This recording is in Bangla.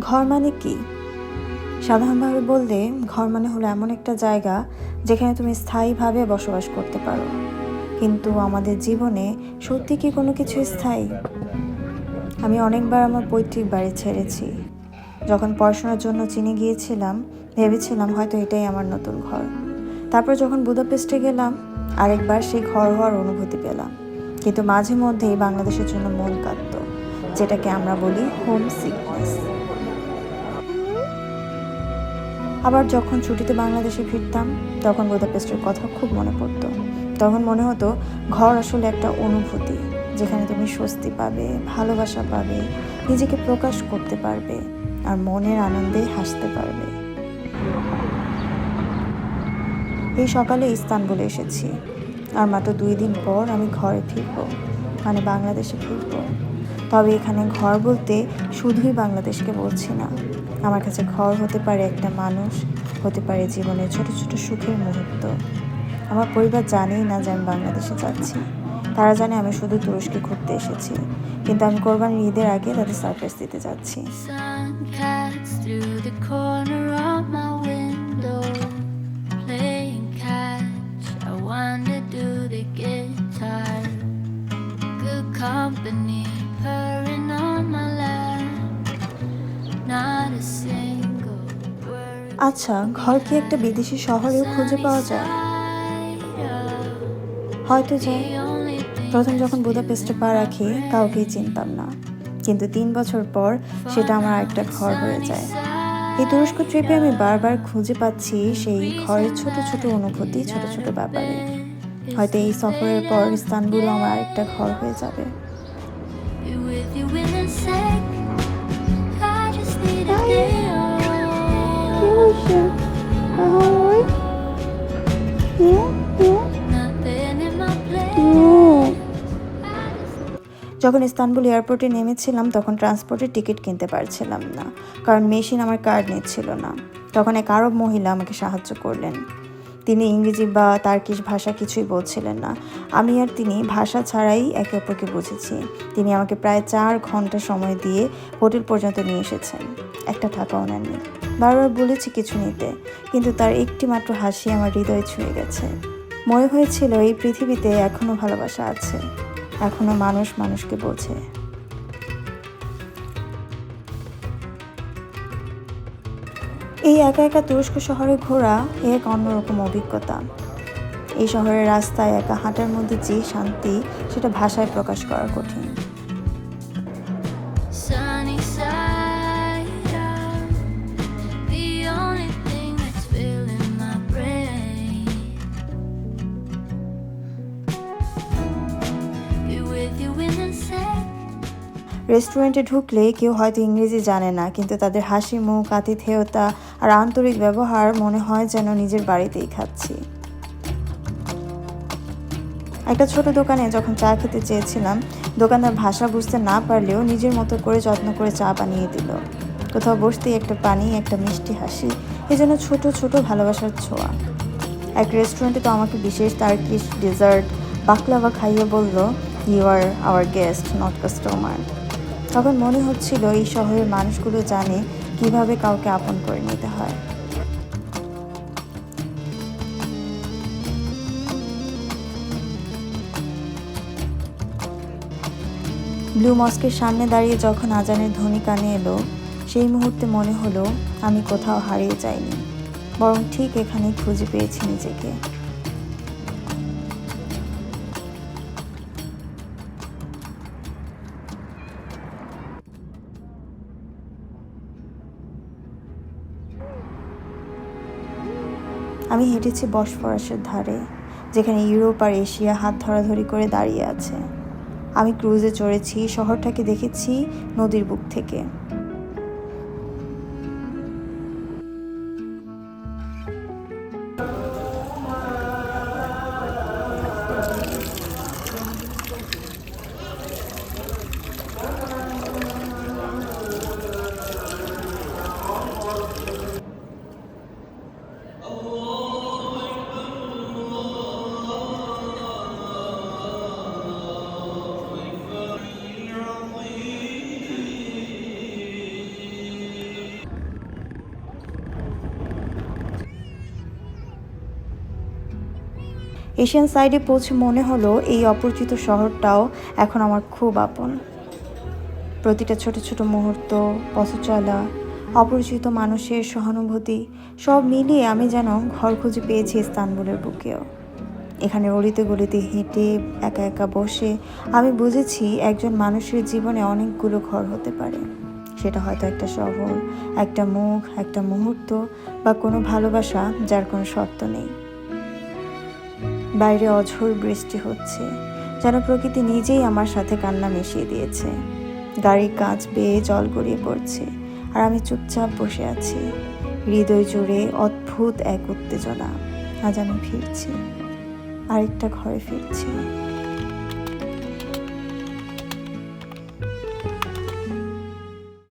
ঘর মানে কি? সাধারণভাবে বললে ঘর মানে হলো এমন একটা জায়গা যেখানে তুমি স্থায়ীভাবে বসবাস করতে পারো। কিন্তু আমাদের জীবনে সত্যি কি কোনো কিছু স্থায়ী? আমি অনেকবার আমার পৈতৃক বাড়ি ছেড়েছি। যখন পড়াশোনার জন্য চীনে গিয়েছিলাম, ভেবেছিলাম হয়তো এটাই আমার নতুন ঘর। তারপর যখন বুদাপেস্টে গেলাম, আরেকবার সেই ঘর হওয়ার অনুভূতি পেলাম। কিন্তু মাঝে মধ্যেই বাংলাদেশের জন্য মন কাঁদতো, যেটাকে আমরা বলি হোম সিকনেস। আবার যখন ছুটিতে বাংলাদেশে ফিরতাম, তখন বুদাপেস্টের কথা খুব মনে পড়তো। তখন মনে হতো ঘর আসলে একটা অনুভূতি, যেখানে তুমি স্বস্তি পাবে, ভালোবাসা পাবে, নিজেকে প্রকাশ করতে পারবে আর মনের আনন্দে হাসতে পারবে। এই সকালে ইস্তানবুলে এসেছি, আর মাত্র 2 দিন পর আমি ঘরে ফিরব, মানে বাংলাদেশে ফিরব। তবে এখানে ঘর বলতে শুধুই বাংলাদেশকে বলছি না। আমার কাছে ঘর হতে পারে একটা মানুষ, হতে পারে জীবনের ছোট ছোট সুখের মুহূর্ত। আমার পরিবার জানেই না যে আমি বাংলাদেশে যাচ্ছি। তারা জানে আমি শুধু তুরস্কে ঘুরতে এসেছি, কিন্তু আমি কোরবানির ঈদের আগে তাদের সারপ্রাইজ দিতে যাচ্ছি। আচ্ছা, ঘর কি একটা বিদেশি শহরেও খুঁজে পাওয়া যায়? হয়তো যায়। প্রথম যখন বুদাপেস্টে পা রাখি, কাউকেই চিনতাম না, কিন্তু 3 বছর পর সেটা আমার একটা ঘর হয়ে যায়। এই তুরস্ক ট্রিপে আমি বারবার খুঁজে পাচ্ছি সেই ঘরের ছোট ছোট অনুভূতি, ছোট ছোট ব্যাপারে। হয়তো এই সফরের পর ইস্তানবুল আমার আরেকটা ঘর হয়ে যাবে। যখন ইস্তানবুল এয়ারপোর্টে নেমেছিলাম, তখন ট্রান্সপোর্টের টিকিট কিনতে পারছিলাম না, কারণ মেশিন আমার কার্ড নিচ্ছিল না। তখন এক আরব মহিলা আমাকে সাহায্য করলেন। তিনি ইংরেজি বা তার্কিশ ভাষা কিছুই বলছিলেন না। আমি আর তিনি ভাষা ছাড়াই একে অপরকে বুঝেছি। তিনি আমাকে প্রায় 4 ঘন্টা সময় দিয়ে হোটেল পর্যন্ত নিয়ে এসেছেন। একটা টাকাও নেননি। বারবার বলেছি কিছু নিতে, কিন্তু তার একটি মাত্র হাসি আমার হৃদয়ে ছুঁয়ে গেছে। মনে হয়েছিল এই পৃথিবীতে এখনো ভালোবাসা আছে, এখনো মানুষ মানুষকে বোঝে। এই একা একা তুরস্ক শহরে ঘোরা এক অন্যরকম অভিজ্ঞতা। এই শহরের রাস্তায় একা হাঁটার মধ্যে যে শান্তি, সেটা ভাষায় প্রকাশ করা কঠিন। রেস্টুরেন্টে ঢুকলে কেউ হয়তো ইংরেজি জানে না, কিন্তু তাদের হাসি মুখ, আতিথেয়তা আর আন্তরিক ব্যবহার মনে হয় যেন নিজের বাড়িতেই খাচ্ছি। একটা ছোট দোকানে যখন চা খেতে চেয়েছিলাম, দোকানদার ভাষা বুঝতে না পারলেও নিজের মতো করে যত্ন করে চা বানিয়ে দিল। কোথাও বসতেই একটা পানি, একটা মিষ্টি হাসি, এজন্য ছোট ছোট ভালোবাসার ছোঁয়া। এক রেস্টুরেন্টে তো আমাকে বিশেষ টার্কিশ ডেজার্ট বাকলাভা খাইয়ে বলল, you are our guest, not customer. তখন মনে হচ্ছিল এই শহরের মানুষগুলো জানে কিভাবে কাউকে আপন করে নিতে হয়। ব্লু মস্কের সামনে দাঁড়িয়ে যখন আজানের ধ্বনি কানে এলো, সেই মুহূর্তে মনে হলো আমি কোথাও হারিয়ে যাইনি, বরং ঠিক এখানেই খুঁজে পেয়েছি নিজেকে। আমি হেঁটেছি বসফরাসের ধারে, যেখানে ইউরোপ আর এশিয়া হাত ধরাধরি করে দাঁড়িয়ে আছে। আমি ক্রুজে চড়েছি, শহরটাকে দেখেছি নদীর বুক থেকে। এশিয়ান সাইডে পৌঁছে মনে হলো এই অপরিচিত শহরটাও এখন আমার খুব আপন। প্রতিটা ছোট ছোট মুহূর্ত, পথ চলা, অপরিচিত মানুষের সহানুভূতি সব মিলিয়ে আমি যেন ঘর খুঁজে পেয়েছি ইস্তানবুলের বুকেও। এখানে অলিতে গলিতে হেঁটে একা একা বসে আমি বুঝেছি একজন মানুষের জীবনে অনেকগুলো ঘর হতে পারে। সেটা হয়তো একটা শহর, একটা মুখ, একটা মুহূর্ত বা কোনো ভালোবাসা যার কোনো শর্ত নেই। বাইরে অঝোর বৃষ্টি হচ্ছে, যেন প্রকৃতি নিজেই আমার সাথে কান্না মিশিয়ে দিয়েছে। গাড়ির কাঁচ বেয়ে জল গড়িয়ে পড়ছে আর আমি চুপচাপ বসে আছি। হৃদয় জুড়ে অদ্ভুত এক উত্তেজনা। আজ আমি ফিরছি, আরেকটা ঘরে ফিরছি।